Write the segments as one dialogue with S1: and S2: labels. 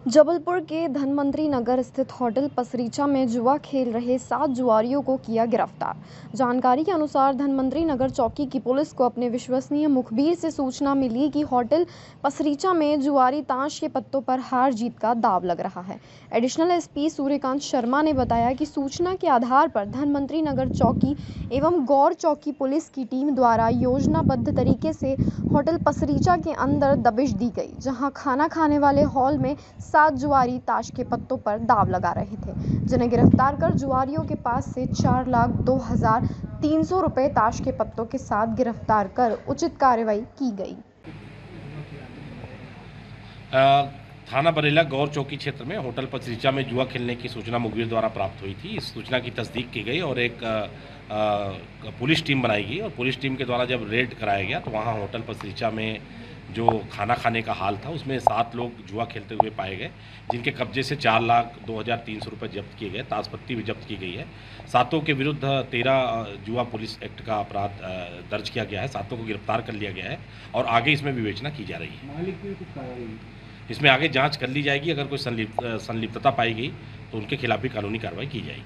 S1: जबलपुर के धनवंतरी नगर स्थित होटल पसरीचा में जुआ खेल रहे 7 जुआरियों को किया गिरफ्तार। जानकारी के अनुसार धनवंतरी नगर चौकी की पुलिस को अपने विश्वसनीय मुखबिर से सूचना मिली कि होटल पसरीचा में जुआरी ताश के पत्तों पर हार जीत का दांव लग रहा है। एडिशनल एसपी सूर्यकांत शर्मा ने बताया कि सूचना के आधार पर धनवंतरी नगर चौकी एवं गौर चौकी पुलिस की टीम द्वारा योजनाबद्ध तरीके से होटल पसरीचा के अंदर दबिश दी गई, जहां खाना खाने वाले हॉल में 7 जुआरी ताश के पत्तों पर दांव लगा रहे थे, जिन्हें गिरफ्तार कर जुआरियों के पास से 4,02,300 रुपए ताश के पत्तों के साथ गिरफ्तार कर उचित कार्रवाई की गई।
S2: थाना बरेला गौर चौकी क्षेत्र में होटल पसरीचा में जुआ खेलने की सूचना मुखबिर द्वारा प्राप्त हुई थी। इस सूचना की तस्दीक की गई और एक पुलिस टीम बनाई गई और पुलिस टीम के द्वारा जब रेड कराया गया तो वहाँ होटल पसरीचा में जो खाना खाने का हाल था उसमें 7 लोग जुआ खेलते हुए पाए गए, जिनके कब्जे से 4,02,300 रुपये जब्त किए गए। ताशपत्ती भी जब्त की गई है। 7 के विरुद्ध 13 जुआ पुलिस एक्ट का अपराध दर्ज किया गया है। 7 को गिरफ्तार कर लिया गया है और आगे इसमें विवेचना की जा रही है। इसमें आगे जांच कर ली जाएगी। अगर कोई संलिप्तता पाई गई तो उनके खिलाफ भी कानूनी कार्रवाई की जाएगी।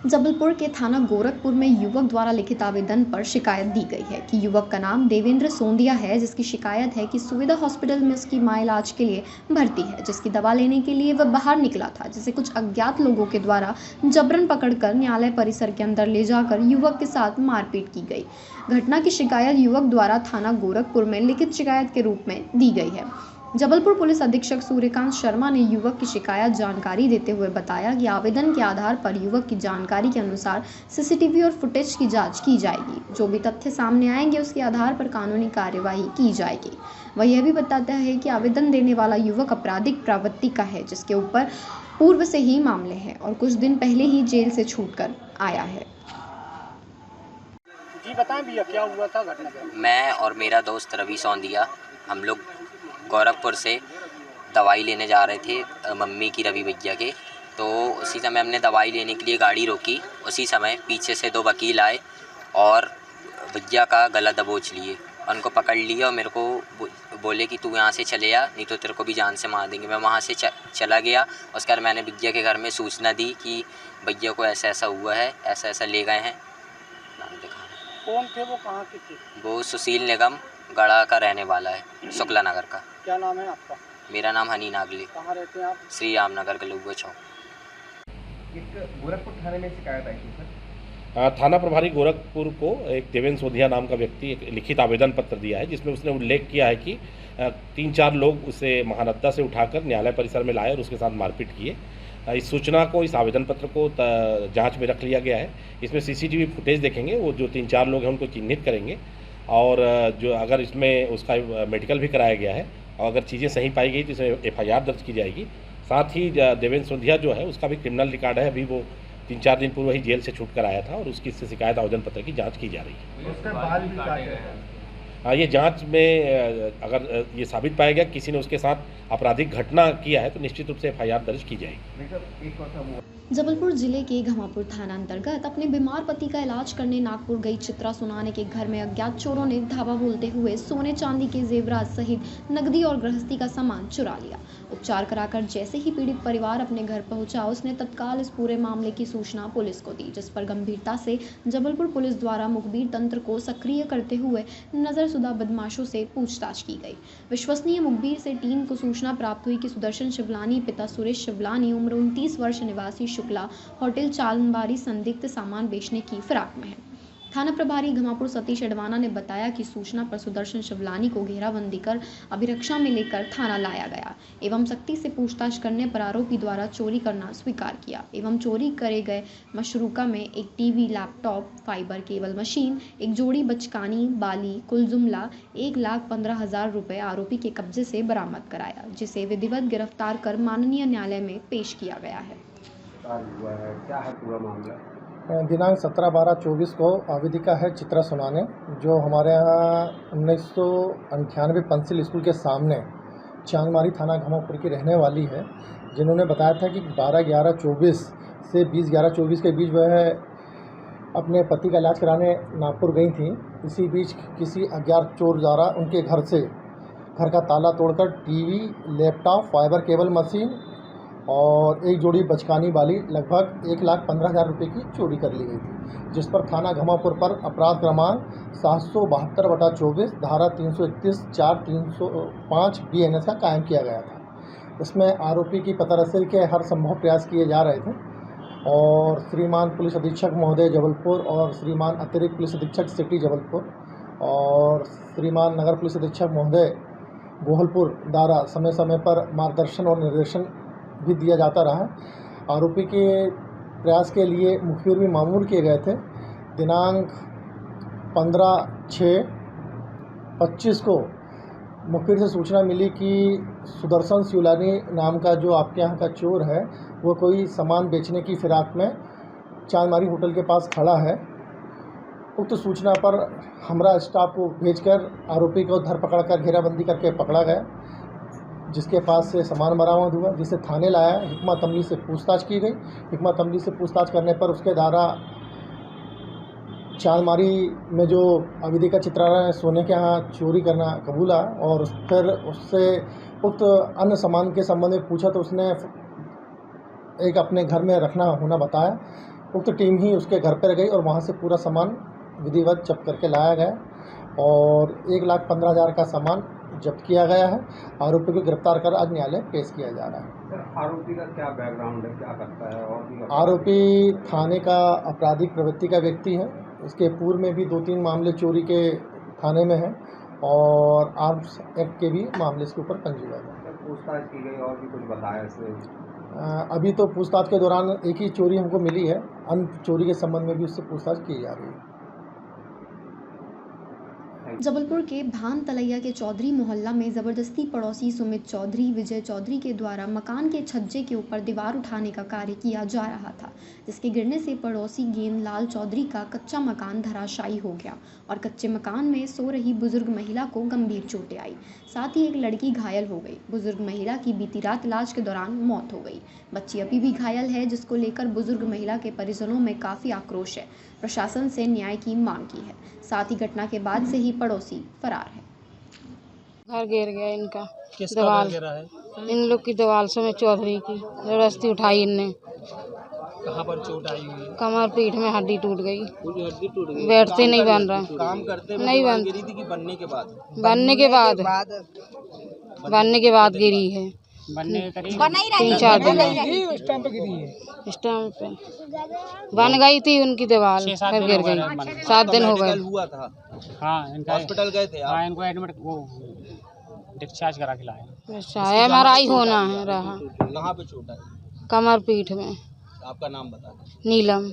S1: जबलपुर के थाना गोरखपुर में युवक द्वारा लिखित आवेदन पर शिकायत दी गई है कि युवक का नाम देवेंद्र सोंदिया है, जिसकी शिकायत है कि सुविधा हॉस्पिटल में उसकी मां इलाज के लिए भर्ती है, जिसकी दवा लेने के लिए वह बाहर निकला था, जिसे कुछ अज्ञात लोगों के द्वारा जबरन पकड़कर न्यायालय परिसर के अंदर ले जाकर युवक के साथ मारपीट की गई। घटना की शिकायत युवक द्वारा थाना गोरखपुर में लिखित शिकायत के रूप में दी गई है। जबलपुर पुलिस अधीक्षक सूर्यकांत शर्मा ने युवक की शिकायत जानकारी देते हुए बताया कि आवेदन के आधार पर युवक की जानकारी के अनुसार सीसीटीवी और फुटेज की जांच की जाएगी। जो भी तथ्य सामने आएंगे उसके आधार पर कानूनी कार्यवाही की जाएगी। वह यह भी बताता है कि आवेदन देने वाला युवक आपराधिक प्रवृत्ति का है, जिसके ऊपर पूर्व से ही मामले हैं और कुछ दिन पहले ही जेल से छूटकर आया है।
S3: जी बताएं भैया, क्या हुआ था घटना?
S4: मैं और मेरा दोस्त रवि सोंदिया हम लोग गोरखपुर से दवाई लेने जा रहे थे मम्मी की रवि भैया के। तो उसी समय हमने दवाई लेने के लिए गाड़ी रोकी। उसी समय पीछे से 2 वकील आए और भैया का गला दबोच लिए। उनको पकड़ लिया और मेरे को बोले कि तू यहाँ से चले जा, नहीं तो तेरे को भी जान से मार देंगे। मैं वहाँ से चला गया। उसके बाद मैंने भैया के घर में सूचना दी कि भैया को ऐसा ऐसा हुआ है, ऐसा ऐसा ले गए हैं। नाम दिखा।
S3: कौन थे वो, कहाँ के थे?
S4: वो सुशील निगम गढ़ा का रहने वाला है, शुक्ला नगर का।
S3: क्या नाम है आपका?
S4: मेरा नाम हनी नागले।
S3: कहाँ रहते हैं आप?
S4: श्री राम नगर गलुआ चौक।
S5: एक गोरखपुर थाने में शिकायत आई थी सर।
S2: थाना प्रभारी गोरखपुर को एक देवेंद्र सोंदिया नाम का व्यक्ति एक लिखित आवेदन पत्र दिया है, जिसमें उसने उल्लेख किया है कि 3-4 लोग उसे महानद्दा से उठाकर न्यायालय परिसर में लाए और उसके साथ मारपीट किए। इस सूचना को, इस आवेदन पत्र को जांच में रख लिया गया है। इसमें सीसीटीवी फुटेज देखेंगे, वो जो 3-4 लोग हैं उनको चिन्हित करेंगे और जो अगर इसमें उसका मेडिकल भी कराया गया है और अगर चीज़ें सही पाई गई तो इसमें FIR दर्ज की जाएगी। साथ ही देवेंद्र सोंदिया जो है उसका भी क्रिमिनल रिकॉर्ड है। अभी वो 3-4 दिन पूर्व ही जेल से छूट कर आया था और उसकी इससे शिकायत आवेदन पत्र की जांच की जा रही है।
S5: उसके बाल भी काटे हैं।
S2: ये जांच में अगर ये साबित पाया गया किसी ने उसके साथ आपराधिक घटना किया है तो निश्चित रूप से FIR दर्ज की जाएगी।
S1: जबलपुर जिले के घमापुर थाना अंतर्गत अपने बीमार पति का इलाज करने नागपुर गई चित्रा सुनाने के घर में अज्ञात चोरों ने धावा बोलते हुए सोने चांदी के जेवरात सहित नकदी और गृहस्थी का सामान चुरा लिया। उपचार कराकर जैसे ही पीड़ित परिवार अपने घर पहुंचा, उसने तत्काल इस पूरे मामले की सूचना पुलिस को दी, जिस पर गंभीरता से जबलपुर पुलिस द्वारा मुखबिर तंत्र को सक्रिय करते हुए नजरसुदा बदमाशों से पूछताछ की गई। विश्वसनीय मुखबिर से टीम को सूचना प्राप्त हुई कि सुदर्शन शिवलानी पिता सुरेश शिवलानी उम्र 29 वर्ष निवासी शुक्ला होटल चालनबारी संदिग्ध सामान बेचने की फिराक में है। थाना प्रभारी घमापुर सतीश अडवाना ने बताया कि सूचना पर सुदर्शन शिवलानी को घेराबंदी कर अभिरक्षा में लेकर थाना लाया गया एवं सख्ती से पूछताछ करने पर आरोपी द्वारा चोरी करना स्वीकार किया एवं चोरी करे गए मशरूका में एक TV, laptop, fibre cable machine, एक जोड़ी बचकानी, बाली, कुल जुमला 1,15,000 रुपये आरोपी के कब्जे से बरामद कराया, जिसे विधिवत गिरफ्तार कर माननीय न्यायालय में पेश किया गया है।
S5: क्या है पूरा मामला?
S6: दिनांक 17/12/24 को आवेदिका है चित्रा सुनाने, जो हमारे यहाँ 1998 पंसिल स्कूल के सामने चांगमारी थाना घमापुर की रहने वाली है, जिन्होंने बताया था कि 12/11/24 से 20/11/24 के बीच वह अपने पति का इलाज कराने नागपुर गई थी। इसी बीच किसी अज्ञात चोर द्वारा उनके घर से घर का ताला तोड़कर TV, laptop, fibre cable machine और एक जोड़ी बचकानी वाली लगभग 1,15,000 रुपये की चोरी कर ली गई थी, जिस पर थाना घमापुर पर अपराध क्रमांक 772/24 धारा 331(4) 305 BNS का कायम किया गया था। इसमें आरोपी की पता रसीद के हर संभव प्रयास किए जा रहे थे और श्रीमान पुलिस अधीक्षक महोदय जबलपुर और श्रीमान अतिरिक्त पुलिस अधीक्षक सिटी जबलपुर और श्रीमान नगर पुलिस अधीक्षक महोदय गोहलपुर द्वारा समय समय पर मार्गदर्शन और निर्देशन भी दिया जाता रहा। आरोपी के प्रयास के लिए मुखबिर भी मामूल किए गए थे। दिनांक 15/6/25 को मुखबिर से सूचना मिली कि सुदर्शन सिवलानी नाम का जो आपके यहाँ का चोर है वो कोई सामान बेचने की फिराक में चांदमारी होटल के पास खड़ा है। उक्त सूचना पर हमरा स्टाफ को भेजकर आरोपी को धरपकड़ कर घेराबंदी करके पकड़ा गया, जिसके पास से सामान बरामद हुआ, जिसे थाने लाया। हिकमत अमली से पूछताछ की गई। हिकमत अमली से पूछताछ करने पर उसके द्वारा चांदमारी में जो अविधि का चित्रालय सोने के यहाँ चोरी करना कबूला और फिर उससे उक्त अन्य सामान के संबंध में पूछा तो उसने एक अपने घर में रखना होना बताया। उक्त टीम ही उसके घर पर गई और वहाँ से पूरा सामान विधिवत जब्त करके लाया गया और 1,15,000 का सामान जब्त किया गया है। आरोपी को गिरफ्तार कर आज न्यायालय पेश किया जा रहा है।
S5: सर, आरोपी का क्या बैकग्राउंड है, क्या करता है? और भी
S6: आरोपी थाने का आपराधिक प्रवृत्ति का व्यक्ति है। इसके पूर्व में भी 2-3 मामले चोरी के थाने में हैं और आर्म्स एक्ट के भी मामले इसके ऊपर पंजीबद्ध है।
S5: पूछताछ की गई और भी कुछ बताया इससे?
S6: अभी तो पूछताछ के दौरान एक ही चोरी हमको मिली है, अन्य चोरी के संबंध में भी उससे पूछताछ की जा रही है।
S1: जबलपुर के भान तलैया के चौधरी मोहल्ला में जबरदस्ती पड़ोसी सुमित चौधरी विजय चौधरी के द्वारा मकान के छज्जे के ऊपर दीवार उठाने का कार्य किया जा रहा था, जिसके गिरने से पड़ोसी गेंदलाल चौधरी का कच्चा मकान धराशायी हो गया और कच्चे मकान में सो रही बुजुर्ग महिला को गंभीर चोटें आई। साथ ही एक लड़की घायल हो गई। बुजुर्ग महिला की बीती रात इलाज के दौरान मौत हो गई। बच्ची अभी भी घायल है, जिसको लेकर बुजुर्ग महिला के परिजनों में काफ़ी आक्रोश है। प्रशासन से न्याय की मांग की है। साथ ही घटना के बाद से ही पड़ोसी फरार है।
S7: घर गिर गया इनका, दीवार इन लोग की दीवार से में चौधरी की जबरदस्ती उठाई इनने।
S8: कहाँ पर चोट आई हुई है?
S7: कमर पीठ में हड्डी टूट गई,
S8: पूरी हड्डी टूट गई।
S7: बैठते नहीं बन रहा।
S8: काम करते
S7: नहीं बन
S8: गिरी थी कि बनने के बाद?
S7: बनने के बाद गिरी है। 3-4 दिन स्टैम्प पे बन गई थी उनकी दीवार, फिर गिर गई। 7 दिन हो गए।
S8: हुआ था।
S9: हाँ, इनका
S8: हॉस्पिटल गए थे?
S9: हाँ, इनको एडमिट वो डिस्चार्ज करा के लाए।
S7: MRI होना है रहा।
S8: कहाँ पे चोट आई?
S7: कमर पीठ में।
S8: आपका नाम बता दें।
S7: नीलम।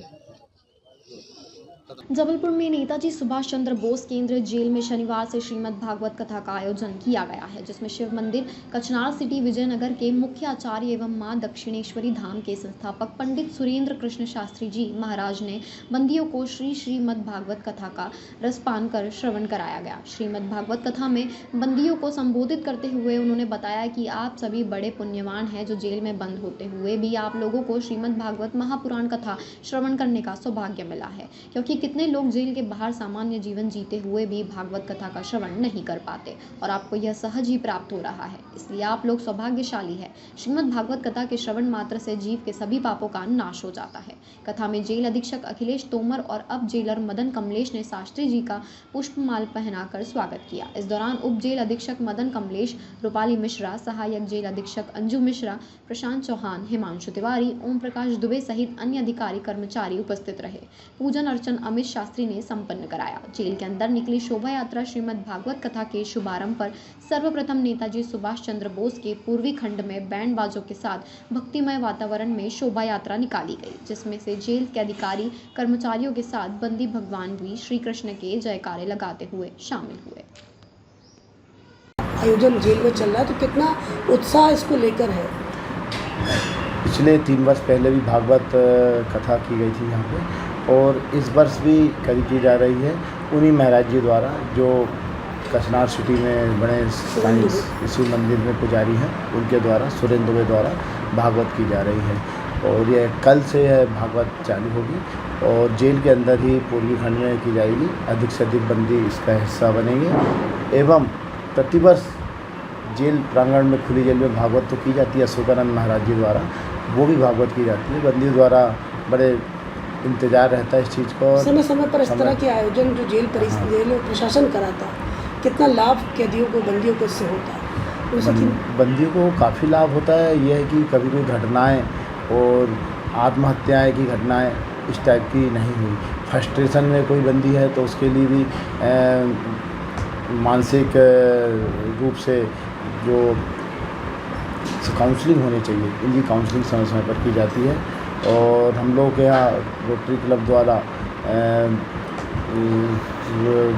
S1: जबलपुर में नेताजी सुभाष चंद्र बोस केंद्रीय जेल में शनिवार से श्रीमद् भागवत कथा का आयोजन किया गया है, जिसमें शिव मंदिर कचनार सिटी विजयनगर के मुख्य आचार्य एवं मां दक्षिणेश्वरी धाम के संस्थापक पंडित सुरेंद्र कृष्ण शास्त्री जी महाराज ने बंदियों को श्रीमद् भागवत कथा का रसपान कर श्रवण कराया गया। श्रीमद् भागवत कथा में बंदियों को संबोधित करते हुए उन्होंने बताया कि आप सभी बड़े पुण्यवान हैं, जो जेल में बंद होते हुए भी आप लोगों को श्रीमद् भागवत महापुराण कथा श्रवण करने का सौभाग्य मिला है, क्योंकि कितने लोग जेल के बाहर सामान्य जीवन जीते हुए भी भागवत कथा का श्रवण नहीं कर पाते और आपको यह सहज ही प्राप्त हो रहा है, इसलिए आप लोग सौभाग्यशाली है। श्रीमद् भागवत कथा के श्रवण मात्र से जीव के सभी पापों का नाश हो जाता है। कथा में जेल अधीक्षक अखिलेश तोमर और अब जेलर मदन कमलेश ने शास्त्री जी का पुष्पमाल पहनाकर स्वागत किया। इस दौरान उप जेल अधीक्षक मदन कमलेश, रूपाली मिश्रा, सहायक जेल अधीक्षक अंजू मिश्रा, प्रशांत चौहान, हिमांशु तिवारी, ओम प्रकाश दुबे सहित अन्य अधिकारी कर्मचारी उपस्थित रहे। पूजन अर्चन अमित शास्त्री ने संपन्न कराया। जेल के अंदर निकली शोभा यात्रा श्रीमद् भागवत कथा के शुभारंभ पर सर्वप्रथम नेताजी सुभाष चंद्र बोस के पूर्वी खंड में बैंड बाजों के साथ भक्तिमय वातावरण में शोभा यात्रा निकाली गई, जिसमें से जेल के अधिकारी कर्मचारियों के साथ बंदी भगवान भी श्री कृष्ण के जयकारे लगाते हुए शामिल हुए।
S10: आयोजन जेल में चल रहा है, तो कितना उत्साह इसको लेकर है?
S11: पिछले 3 वर्ष पहले भी भागवत कथा की गई थी यहाँ पे और इस वर्ष भी की जा रही है। उन्हीं महाराज जी द्वारा जो कचनार सिटी में बड़े साइंस शिव मंदिर में पुजारी हैं, उनके द्वारा सुरेंद्र दुबे द्वारा भागवत की जा रही है और यह कल से भागवत चालू होगी और जेल के अंदर ही पूर्वी खंड में की जाएगी। अधिक से अधिक बंदी इसका हिस्सा बनेंगे एवं प्रतिवर्ष जेल प्रांगण में, खुली जेल में भागवत तो की जाती है अशोकानंद महाराज जी द्वारा, वो भी भागवत की जाती है। बंदियों द्वारा बड़े इंतजार रहता है इस चीज़ को।
S10: समय समय पर इस तरह के आयोजन जो जेल प्रशासन कराता है, कितना लाभ कैदियों को, बंदियों को इससे होता है?
S11: बंदियों को काफ़ी लाभ होता है। यह है कि कभी कोई घटनाएं और आत्महत्याएं की घटनाएं इस टाइप की नहीं हुई। फ्रस्ट्रेशन में कोई बंदी है तो उसके लिए भी मानसिक रूप से जो काउंसलिंग होनी चाहिए, इनकी काउंसलिंग समय समय पर की जाती है। और हम लोग के यहाँ रोटरी क्लब द्वारा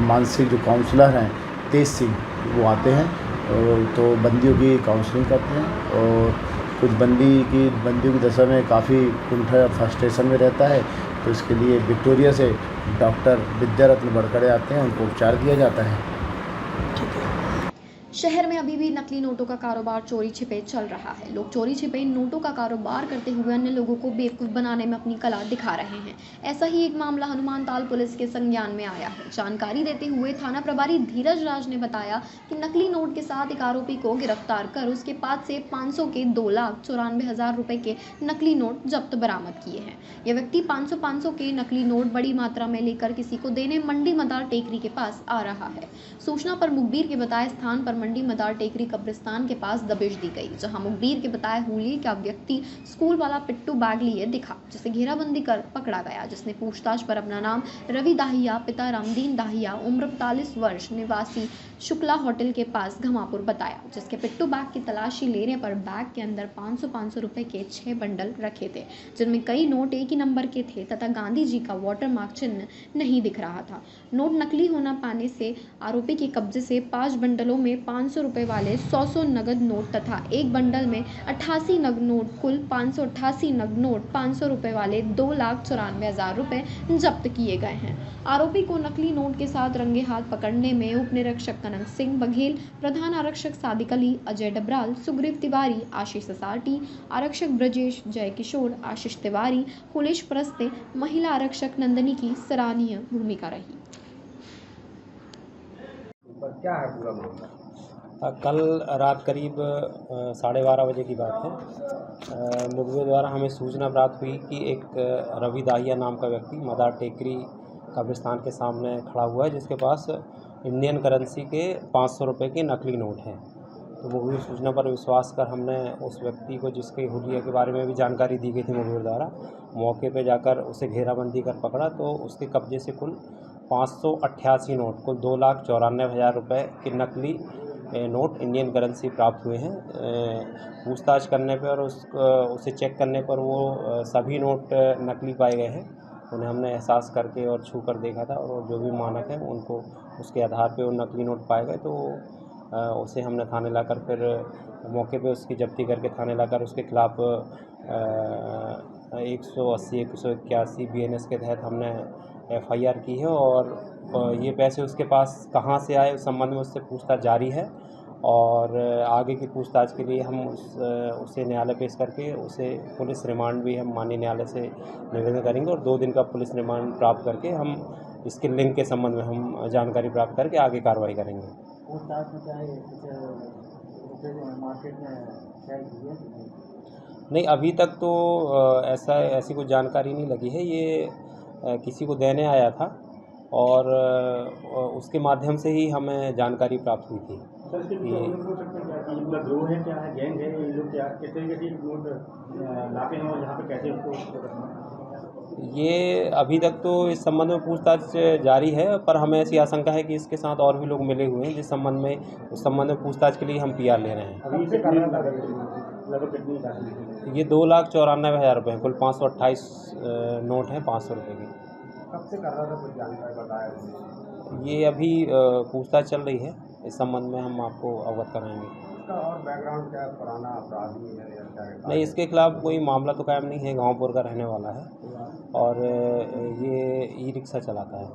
S11: मानसिक जो काउंसलर हैं तेज सिंह, वो आते हैं तो बंदियों की काउंसलिंग करते हैं। और कुछ बंदियों की दशा में काफ़ी कुंठा फ्रस्ट्रेशन में रहता है, तो इसके लिए विक्टोरिया से डॉक्टर विद्यारत्न बड़कड़े आते हैं, उनको उपचार दिया जाता है।
S1: शहर में अभी भी नकली नोटों का कारोबार चोरी छिपे चल रहा है। लोग चोरी छिपे नोटों का कारोबार करते हुए अन्य लोगों को बेवकूफ़ बनाने में अपनी कला दिखा रहे हैं। ऐसा ही एक मामला हनुमान ताल पुलिस के संज्ञान में आया है। जानकारी देते हुए थाना प्रभारी धीरज राज ने बताया कि नकली नोट के साथ एक आरोपी को गिरफ्तार कर उसके पास से 500 के 2,94,000 रुपए के नकली नोट जब्त बरामद किए हैं। यह व्यक्ति 500 के नकली नोट बड़ी मात्रा में लेकर किसी को देने मंडी मदार टेकरी के पास आ रहा है। सूचना पर मुखबिर के बताए स्थान पर मंडी मदार टेकरी कब्रिस्तान के पास दबिश दी गई, जहां मुखबिर के बताए हुए का व्यक्ति स्कूल वाला पिट्टू बैग लिए दिखा, जिसे घेराबंदी कर पकड़ा गया, जिसने पूछताछ पर अपना नाम रवि दाहिया, पिता रामदीन दाहिया, उम्र 45 वर्ष, निवासी शुक्ला होटल के पास घमापुर बताया। जिसके पिट्टू बैग की तलाशी लेने पर बैग के अंदर 500 रुपए के 6 बंडल रखे थे, जिनमें कई नोट एक ही नंबर के थे तथा गांधी जी का वाटरमार्क चिन्ह नहीं दिख रहा था। नोट नकली होना पाने से आरोपी के कब्जे से 5 बंडलों में 500 रुपए वाले 100 नगद नोट तथा एक बंडल में 88 नग नोट, कुल 588 नग नोट 500 रुपए वाले 2,94,000 रुपए जब्त किए गए हैं। आरोपी को नकली नोट के साथ रंगे हाथ पकड़ने में उप निरीक्षक कनक सिंह बघेल, प्रधान आरक्षक सादिक अली, अजय डबराल, सुग्रीव तिवारी, आशीष साटी, आरक्षक ब्रजेश, जय किशोर, आशीष तिवारी, कुलेश परस्ते, महिला आरक्षक नंदनी की सराहनीय भूमिका रही।
S5: क्या है पूरा मामला?
S9: कल रात करीब 12:30 बजे की बात है। मुखबिर द्वारा हमें सूचना प्राप्त हुई कि एक रवि दाहिया नाम का व्यक्ति मदार टेकरी कब्रिस्तान के सामने खड़ा हुआ है, जिसके पास इंडियन करेंसी के 500 रुपये के नकली नोट हैं। तो मुखबिर सूचना पर विश्वास कर हमने उस व्यक्ति को, जिसके हुलिया के बारे में भी जानकारी दी गई थी मुखबिर द्वारा, मौके पर जाकर उसे घेराबंदी कर पकड़ा। तो उसके कब्जे से कुल 588 नोट, कुल 2,94,000 रुपये के नकली नोट इंडियन करेंसी प्राप्त हुए हैं। पूछताछ करने पर और उसे चेक करने पर वो सभी नोट नकली पाए गए हैं। उन्हें हमने एहसास करके और छू कर देखा था, और जो भी मानक हैं उनको उसके आधार पे वो नकली नोट पाए गए। तो उसे हमने थाने लाकर फिर मौके पे उसकी जब्ती करके थाने लाकर उसके खिलाफ़ 180, 181 BNS के तहत हमने FIR की है। और ये पैसे उसके पास कहाँ से आए उस संबंध में उससे पूछताछ जारी है, और आगे की पूछताछ के लिए हम उसे न्यायालय पेश करके उसे पुलिस रिमांड भी हम माननीय न्यायालय से निवेदन करेंगे, और 2 दिन का पुलिस रिमांड प्राप्त करके हम इसके लिंक के संबंध में हम जानकारी प्राप्त करके आगे कार्रवाई करेंगे। नहीं, अभी तक तो ऐसी कोई जानकारी नहीं लगी है। ये किसी को देने आया था और उसके माध्यम से ही हमें जानकारी प्राप्त हुई थी। ये अभी तक तो इस संबंध में पूछताछ जारी है, पर हमें ऐसी आशंका है कि इसके साथ और भी लोग मिले हुए हैं, उस संबंध में पूछताछ के लिए हम PR ले रहे हैं। ये 2,94,000 रुपये हैं, कुल 528 नोट हैं 500 रुपये के।
S5: कब से कर रहा था, कुछ जानकारी बताया?
S9: ये अभी पूछताछ चल रही है, इस संबंध में हम आपको अवगत कराएंगे।
S5: इसका और बैकग्राउंड क्या है, पुराना अपराधी है या क्या है?
S9: नहीं, इसके खिलाफ़ कोई मामला तो कायम नहीं है, गांवपुर का रहने वाला है और ये ई-रिक्शा चलाता है।